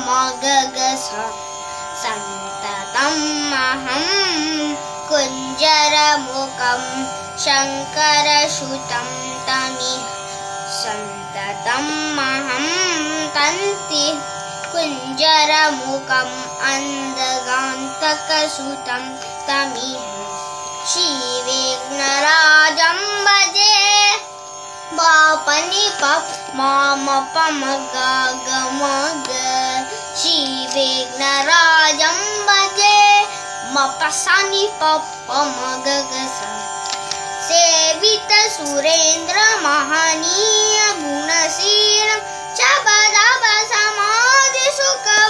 मगगसा सन्ततमहं कुञ्जरमुखं शङ्करसुतं तमिह सन्ततमहं तन्ति कुञ्जरमुखम् अन्धगान्तकसुतं तमिह श्रीविघ्नराजं भजे बापनि पप मामप मगगमग श्रीविघ्नराजं भजे मपसनि पप मगगसा सेवित सुरेन्द्र महनीय गुणशीलं शबदब समाधि सुखवरदानुकूलं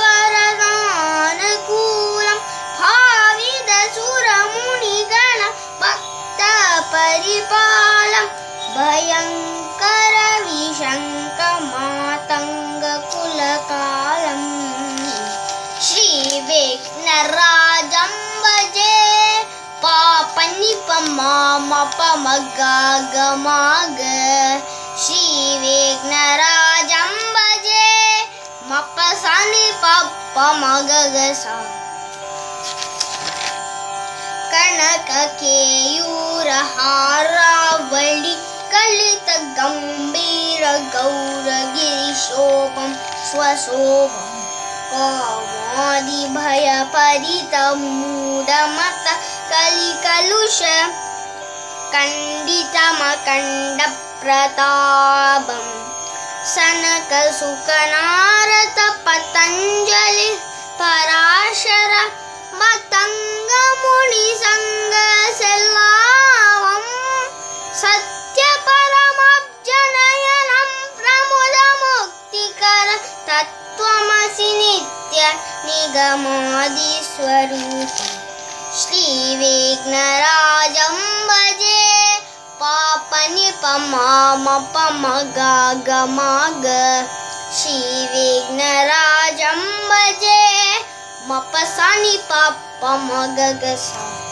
भाविद सुरमुनिगण भक्त परिपालं भयंकर विशंक मातंग कुलकालं श्रीविघ्नराजं भजे पापनि पमामप मगगमग श्रीविघ्नराजं भजे मपसनि पप मगगसा कनककेयूरहारावळि कलित गंभीर गौरगिरिशोभं स्वशोभं कामादि भय परित मूढमत कलिकलुष खण्डितमखण्ड प्रतापं सनक सुखनारद पतंजलि पराशर मतंग मुनि संग सेल्लावं सत्य परमब्जनयनं प्रमुद मुक्तिकर तत्त्वमसि नित्य निगमादि स्वरूपं श्रीविघ्नराजं भजे पापनि पमामप मगगमग श्रीविघ्नराजं भजे मपसनि पप मगगसा।